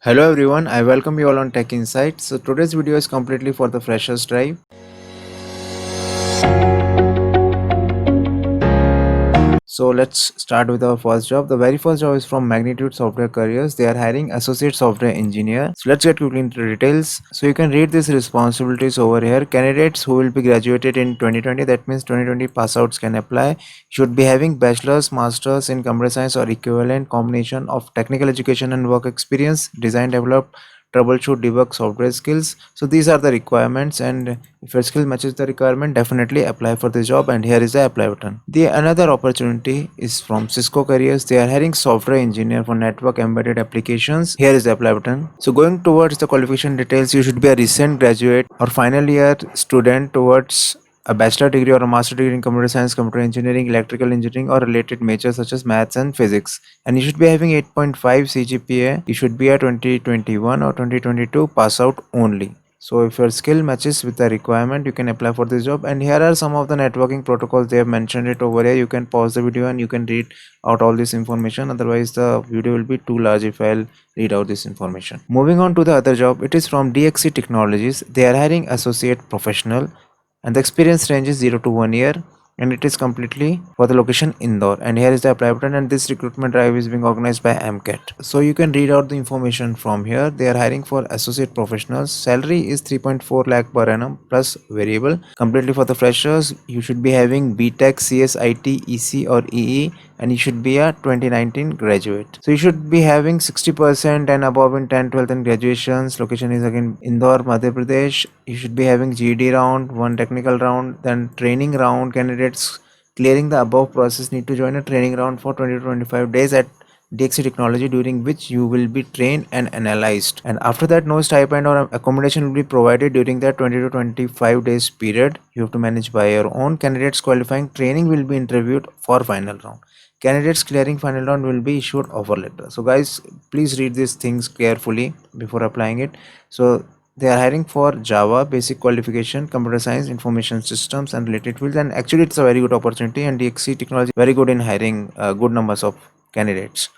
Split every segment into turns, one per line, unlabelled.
Hello everyone, I welcome you all on Tech Insights. So today's video is completely for the freshers drive. So let's start with our first job. The very first job is from Magnitude Software Careers. They are hiring associate software engineer. So let's get quickly into the details. So you can read these responsibilities over here. Candidates who will be graduated in 2020, that means 2020 pass outs can apply, should be having bachelor's, master's in computer science or equivalent combination of technical education and work experience, design, develop, troubleshoot, debug software skills. So these are the requirements, and if your skill matches the requirement, definitely apply for the job. And here is the apply button. The another opportunity is from Cisco Careers. They are hiring software engineer for network embedded applications. Here is the apply button. So going towards the qualification details, you should be a recent graduate or final year student towards a bachelor degree or a master degree in computer science, computer engineering, electrical engineering, or related majors such as maths and physics. And you should be having 8.5 CGPA. You should be a 2021 or 2022 pass out only. So if your skill matches with the requirement, you can apply for this job. And here are some of the networking protocols. They have mentioned it over here. You can pause the video and you can read out all this information. Otherwise the video will be too large if I'll read out this information. Moving on to the other job, it is from DXC Technologies. They are hiring associate professional and the experience range is 0 to 1 year, and it is completely for the location Indore. And here is the apply button, and this recruitment drive is being organized by AMCAT. So you can read out the information from here. They are hiring for associate professionals. Salary is 3.4 lakh per annum plus variable. Completely for the freshers. You should be having BTech, CS, IT, EC or EE, and you should be a 2019 graduate. So you should be having 60% and above in 10th, 12th and graduations. Location is again Indore, Madhya Pradesh. You should be having GD round, one technical round, then training round. Candidates clearing the above process need to join a training round for 20 to 25 days at DXC Technology, during which you will be trained and analyzed. And after that, no stipend or accommodation will be provided during that 20 to 25 days period. You have to manage by your own. Candidates qualifying training will be interviewed for final round. Candidates clearing final round will be issued offer letter. So guys, please read these things carefully before applying it. So they are hiring for Java basic qualification, computer science, information systems and related fields, and actually it's a very good opportunity, and DXC Technology very good in hiring good numbers of candidates.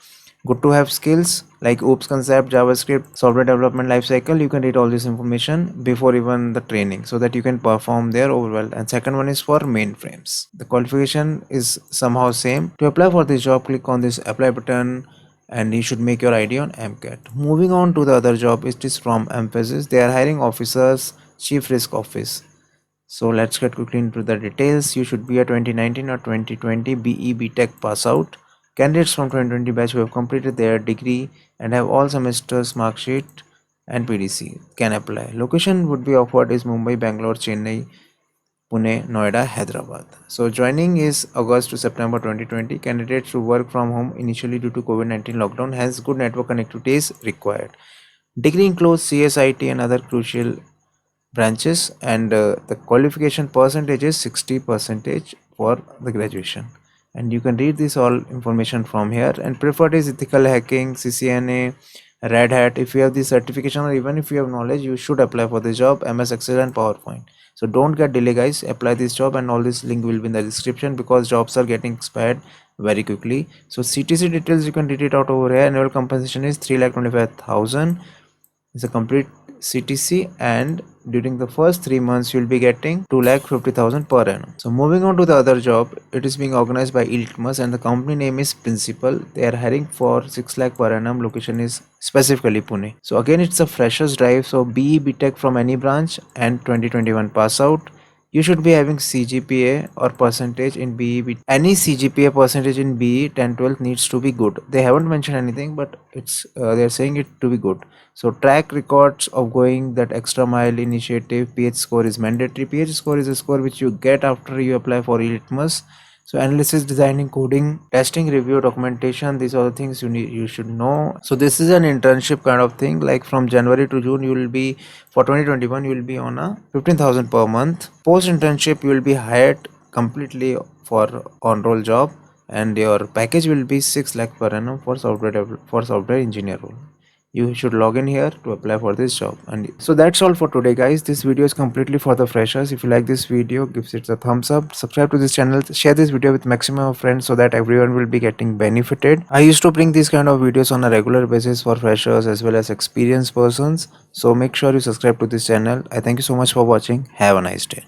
Good to have skills like OOPS concept, JavaScript, software development lifecycle. You can read all this information before even the training so that you can perform there over well. And second one is for mainframes. The qualification is somehow same. To apply for this job, click on this apply button and you should make your ID on MCAT. Moving on to the other job, it is from Emphasis. They are hiring officers, Chief Risk Office. So let's get quickly into the details. You should be a 2019 or 2020 BE BTech pass out. Candidates from 2020 batch who have completed their degree and have all semesters mark sheet and PDC can apply. Location would be offered is Mumbai, Bangalore, Chennai, Pune, Noida, Hyderabad. So joining is August to September 2020. Candidates to work from home initially due to COVID-19 lockdown, hence good network connectivity is required. Degree includes CSIT and other crucial branches, and the qualification percentage is 60 percentage for the graduation. And you can read this all information from here. And preferred is ethical hacking, CCNA, Red Hat. If you have this certification or even if you have knowledge, you should apply for the job. MS Excel and PowerPoint. So don't get delay guys, apply this job, and all this link will be in the description because jobs are getting expired very quickly. So CTC details you can read it out over here. Annual compensation is 3,25,000. It's a complete CTC, and during the first 3 months you'll be getting 2,50,000 per annum. So moving on to the other job, it is being organized by Iltmas and the company name is Principal. They are hiring for 6 lakh per annum. Location is specifically Pune. So again it's a freshers drive. So BE BTech from any branch and 2021 pass out. You should be having CGPA or percentage in BE. Any CGPA percentage in BE 10-12 needs to be good. They haven't mentioned anything, but it's they're saying it to be good. So track records of going that extra mile initiative. PH score is mandatory. PH score is a score which you get after you apply for Litmus. So analysis, designing, coding, testing, review, documentation, these are the things you should know. So this is an internship kind of thing. Like from January to June, you will be for 2021, you will be on a 15,000 per month. Post internship, you will be hired completely for on-roll job, and your package will be 6 lakh per annum for software engineer role. you should log in here to apply for this job. And so that's all for today, guys. This video is completely for the freshers. If you like this video, give it a thumbs up, subscribe to this channel, share this video with maximum of friends so that everyone will be getting benefited. I used to bring these kind of videos on a regular basis for freshers as well as experienced persons, so make sure you subscribe to this channel. I thank you so much for watching. Have a nice day.